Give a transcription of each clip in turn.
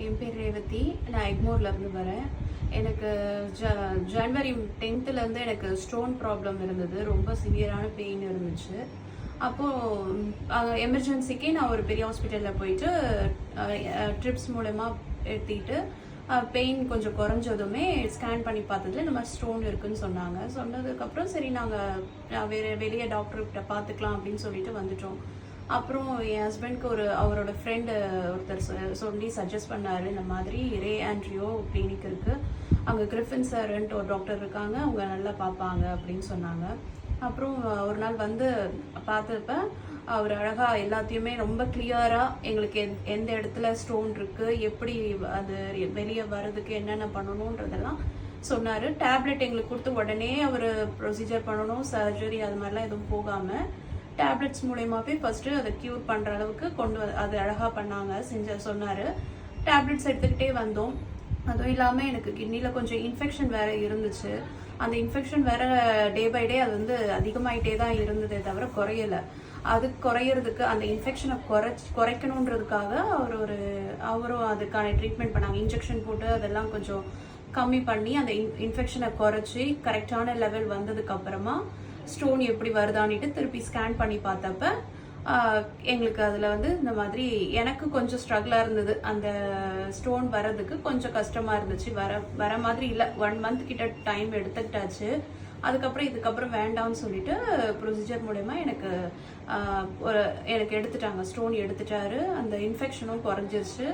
என் பேர் ரேவதி. நான் எக்மோர்லேருந்து வரேன். எனக்கு ஜனவரி 10th எனக்கு ஸ்டோன் ப்ராப்ளம் இருந்தது. ரொம்ப சிவியரான பெயின் இருந்துச்சு. அப்போது எமர்ஜென்சிக்கு நான் ஒரு பெரிய ஹாஸ்பிட்டலில் போயிட்டு ட்ரிப்ஸ் மூலமா எடுத்துக்கிட்டு பெயின் கொஞ்சம் குறைஞ்சதுமே ஸ்கேன் பண்ணி பார்த்ததுல இந்த மாதிரி ஸ்டோன் இருக்குன்னு சொன்னதுக்கப்புறம் சரி நாங்கள் வெளியே டாக்டர்கிட்ட பார்த்துக்கலாம் அப்படின்னு சொல்லிட்டு வந்துட்டோம். அப்புறம் என் ஹஸ்பண்ட்க்கு அவரோட ஃப்ரெண்டு ஒருத்தர் சொல்லி சஜஸ்ட் பண்ணாரு, இந்த மாதிரி ரே ஆண்ட்ரியோ கிளினிக் இருக்கு, அங்கே கிரிஃபின் சார்ன்ட்டு ஒரு டாக்டர் இருக்காங்க, அவங்க நல்லா பார்ப்பாங்க அப்படின்னு சொன்னாங்க. அப்புறம் ஒரு நாள் வந்து பார்த்தப்ப அவர் அழகாக எல்லாத்தையுமே ரொம்ப கிளியராக எங்களுக்கு எந்த இடத்துல ஸ்டோன் இருக்குது, எப்படி அது வெளியே வர்றதுக்கு என்னென்ன பண்ணணுன்றதெல்லாம் சொன்னார். டேப்லெட் எங்களுக்கு கொடுத்து உடனே அவர் ப்ரொசீஜர் பண்ணணும், சர்ஜரி அது மாதிரிலாம் எதுவும் போகாமல் டேப்லெட்ஸ் மூலயமாவே ஃபஸ்ட்டு அதை க்யூர் பண்ணுற அளவுக்கு அது அழகாக சொன்னார். டேப்லெட்ஸ் எடுத்துக்கிட்டே வந்தோம். அதுவும் இல்லாமல் எனக்கு கிட்னியில் கொஞ்சம் இன்ஃபெக்ஷன் வேறு இருந்துச்சு. அந்த இன்ஃபெக்ஷன் வேறு டே பை டே அது வந்து அதிகமாகிட்டே தான் இருந்ததே தவிர குறையலை. அது குறையிறதுக்கு அந்த இன்ஃபெக்ஷனை குறைக்கணுன்றதுக்காக அவரும் அதுக்கான ட்ரீட்மெண்ட் பண்ணாங்க. இன்ஜெக்ஷன் போட்டு அதெல்லாம் கொஞ்சம் கம்மி பண்ணி அந்த இன்ஃபெக்ஷனை குறைச்சி கரெக்டான லெவல் வந்ததுக்கப்புறமா ஸ்டோன் எப்படி வருதானிட்டு திருப்பி ஸ்கேன் பண்ணி பார்த்தப்ப எங்களுக்கு அதில் வந்து இந்த மாதிரி எனக்கு கொஞ்சம் ஸ்ட்ரகிளாக இருந்தது. அந்த ஸ்டோன் வர்றதுக்கு கொஞ்சம் கஷ்டமாக இருந்துச்சு. வர மாதிரி இல்லை. 1 month கிட்ட டைம் எடுத்துக்கிட்டாச்சு. இதுக்கப்புறம் வேண்டாம்னு சொல்லிட்டு ப்ரொசீஜர் மூலமா எனக்கு எடுத்துட்டாங்க, ஸ்டோன் எடுத்துட்டாரு. அந்த இன்ஃபெக்ஷனும் குறைஞ்சிருச்சு.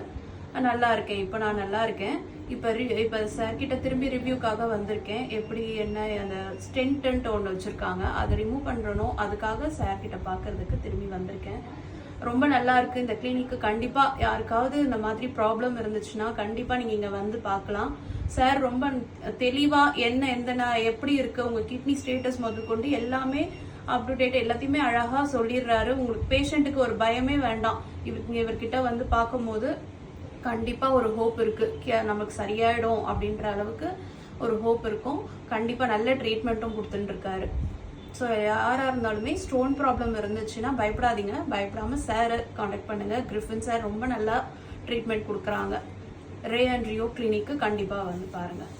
நல்லா இருக்கேன். இப்போ நான் நல்லா இருக்கேன். இப்போ சார் கிட்ட திரும்பி ரிவ்யூக்காக வந்திருக்கேன். எப்படி என்ன அந்த ஸ்டென்ட் ஒன்று வச்சுருக்காங்க, அதை ரிமூவ் பண்ணுறனோ அதுக்காக சார் கிட்ட பார்க்கறதுக்கு திரும்பி வந்திருக்கேன். ரொம்ப நல்லா இருக்குது இந்த கிளினிக்கு. கண்டிப்பாக யாருக்காவது இந்த மாதிரி ப்ராப்ளம் இருந்துச்சுன்னா கண்டிப்பாக நீங்கள் இங்கே வந்து பார்க்கலாம். சார் ரொம்ப தெளிவாக எப்படி இருக்குது உங்கள் கிட்னி ஸ்டேட்டஸ் முதற்கொண்டு எல்லாமே அப் டு டேட் எல்லாத்தையுமே அழகாக சொல்லிடுறாரு. உங்களுக்கு பேஷண்ட்டுக்கு ஒரு பயமே வேண்டாம். இவர்கிட்ட வந்து பார்க்கும்போது கண்டிப்பாக ஒரு ஹோப் இருக்குது, நமக்கு சரியாயிடும் அப்படின்ற அளவுக்கு ஒரு ஹோப் இருக்கும். கண்டிப்பாக நல்ல ட்ரீட்மெண்ட்டும் கொடுத்துட்டுருக்காரு. ஸோ யாராக இருந்தாலுமே ஸ்டோன் ப்ராப்ளம் இருந்துச்சுன்னா பயப்படாதீங்க. பயப்படாமல் சாரை காண்டாக்ட் பண்ணுங்கள். கிரிஃபின் சார் ரொம்ப நல்லா ட்ரீட்மெண்ட் கொடுக்குறாங்க. ரே ஆண்ட்ரியோ கிளினிக்கு கண்டிப்பாக வந்து பாருங்கள்.